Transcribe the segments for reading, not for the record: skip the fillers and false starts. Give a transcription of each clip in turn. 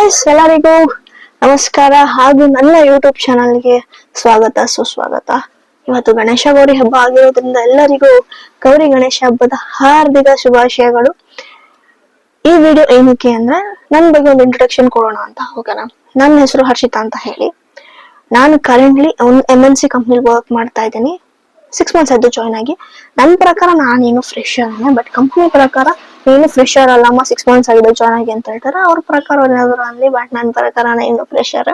Guys, ಎಲ್ಲರಿಗೂ ನಮಸ್ಕಾರ ಹಾಗೂ ನನ್ನ ಯೂಟ್ಯೂಬ್ ಚಾನಲ್ಗೆ ಸ್ವಾಗತ ಸುಸ್ವಾಗತ. ಇವತ್ತು ಗಣೇಶ ಗೌರಿ ಹಬ್ಬ ಆಗಿರೋದ್ರಿಂದ ಎಲ್ಲರಿಗೂ ಗೌರಿ ಗಣೇಶ ಹಬ್ಬದ ಹಾರ್ದಿಕ ಶುಭಾಶಯಗಳು. ಈ ವಿಡಿಯೋ ಏನಕ್ಕೆ ಅಂದ್ರೆ ನನ್ನ ಬಗ್ಗೆ ಒಂದು ಇಂಟ್ರೊಡಕ್ಷನ್ ಕೊಡೋಣ ಅಂತ. ಓಕೆನಾ? ನನ್ನ ಹೆಸರು ಹರ್ಷಿತಾ ಅಂತ ಹೇಳಿ. ನಾನು ಕರೆಂಟ್ಲಿ ಒಂದು MNC ಕಂಪ್ನಿಲಿ ವರ್ಕ್ ಮಾಡ್ತಾ ಇದ್ದೀನಿ. 6 months ಆಯ್ತು ಜಾಯ್ನ್ ಆಗಿ. ನನ್ನ ಪ್ರಕಾರ ನಾನೇನು ಫ್ರೆಶರ್, ಬಟ್ ಕಂಪ್ನಿ ಪ್ರಕಾರ ನೀನು ಫ್ರೆಶರ್ ಅಲ್ಲಮ್ಮ, 6 months ಆಗಿದೆ ಜಾಯ್ನ್ ಆಗಿ ಅಂತ ಹೇಳ್ತಾರೆ. ಅವ್ರ ಪ್ರಕಾರ ಏನಾದ್ರು ಅನ್ಲಿ, ಬಟ್ ನನ್ನ ಪ್ರಕಾರ ನಾನು ಫ್ರೆಶರ್.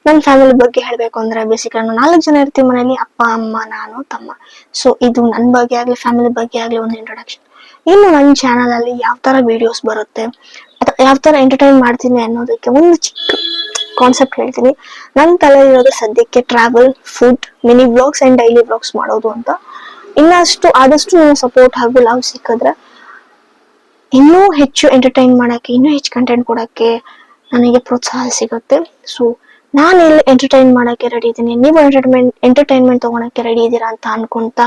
ನನ್ನ ಫ್ಯಾಮಿಲಿ ಬಗ್ಗೆ ಹೇಳ್ಬೇಕು ಅಂದ್ರೆ ಬೇಸಿಕಲಿ ನಾವು 4 ಜನ ಇರ್ತೀವಿ ಮನೇಲಿ, ಅಪ್ಪ ಅಮ್ಮ ನಾನು ತಮ್ಮ. ಸೊ ಇದು ನನ್ನ ಬಗ್ಗೆ ಆಗ್ಲಿ ಫ್ಯಾಮಿಲಿ ಬಗ್ಗೆ ಆಗ್ಲಿ ಒಂದು ಇಂಟ್ರೊಡಕ್ಷನ್. ಇನ್ನು ನನ್ನ ಚಾನಲ್ ಅಲ್ಲಿ ಯಾವ ತರ ವಿಡಿಯೋಸ್ ಬರುತ್ತೆ, ಯಾವ ತರ ಎಂಟರ್ಟೈನ್ ಮಾಡ್ತೀನಿ ಅನ್ನೋದಕ್ಕೆ ಒಂದು ಚಿಕ್ಕ ಕಾನ್ಸೆಪ್ಟ್ ಹೇಳ್ತೀನಿ. ನನ್ನ ತಲೆ ಇರೋದು ಸದ್ಯಕ್ಕೆ travel, food, mini vlogs and daily vlogs ಮಾಡೋದು ಅಂತ. ಇನ್ನಷ್ಟು ಆದಷ್ಟು ನೀವು ಸಪೋರ್ಟ್ ಹಾಗೂ ಲವ್ ಸಿಕ್ಕಿದ್ರೆ ಇನ್ನೂ ಹೆಚ್ಚು ಎಂಟರ್ಟೈನ್ ಮಾಡಕ್ಕೆ, ಇನ್ನೂ ಹೆಚ್ಚು ಕಂಟೆಂಟ್ ಕೊಡಕ್ಕೆ ನನಗೆ ಪ್ರೋತ್ಸಾಹ ಸಿಗುತ್ತೆ. ಸೊ ನಾನು ಇಲ್ಲಿ ಎಂಟರ್ಟೈನ್ ಮಾಡಕ್ಕೆ ರೆಡಿ ಇದ್ದೀನಿ, ನೀವು ಎಂಟರ್ಟೈನ್ಮೆಂಟ್ ತಗೊಳಕ್ಕೆ ರೆಡಿ ಇದ್ದೀರಾ ಅಂತ ಅನ್ಕೊಂತ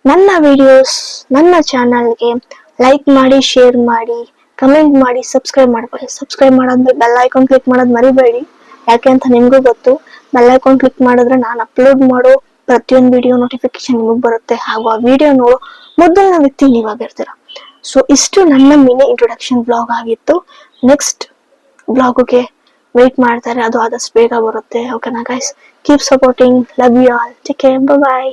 ನನ್ನ ವಿಡಿಯೋಸ್ ನನ್ನ ಚಾನಲ್ಗೆ ಲೈಕ್ ಮಾಡಿ, ಶೇರ್ ಮಾಡಿ, ಕಮೆಂಟ್ ಮಾಡಿ, ಸಬ್ಸ್ಕ್ರೈಬ್ ಮಾಡ್ಕೊಳ್ಳಿ. ಸಬ್ಸ್ಕ್ರೈಬ್ ಮಾಡಾದ್ಮೇಲೆ ಬೆಲ್ ಐಕಾನ್ ಕ್ಲಿಕ್ ಮಾಡೋದು ಮರಿಬೇಡಿ. ಯಾಕೆ ಅಂತ ನಿಮ್ಗೂ ಗೊತ್ತು, ಬೆಲ್ ಐಕಾನ್ ಕ್ಲಿಕ್ ಮಾಡಿದ್ರೆ ನಾನು ಅಪ್ಲೋಡ್ ಮಾಡೋ ಪ್ರತಿಯೊಂದು ವಿಡಿಯೋ ನೋಟಿಫಿಕೇಶನ್ ನಿಮಗ್ ಬರುತ್ತೆ, ಹಾಗೂ ಆ ವಿಡಿಯೋ ನೋಡೋ ಮೊದಲನೇ ವ್ಯಕ್ತಿ ನೀವಾಗಿರ್ತೀರ. ಸೊ ಇಷ್ಟು ನನ್ನ ಮಿನಿ ಇಂಟ್ರೊಡಕ್ಷನ್ ಬ್ಲಾಗ್ ಆಗಿತ್ತು. ನೆಕ್ಸ್ಟ್ ಬ್ಲಾಗ್ಗೆ ವೇಟ್ ಮಾಡ್ತಾರೆ, ಅದು ಆದಷ್ಟು ಬೇಗ ಬರುತ್ತೆ. ಓಕೆನಾ guys? Keep supporting, love you all, take care, by.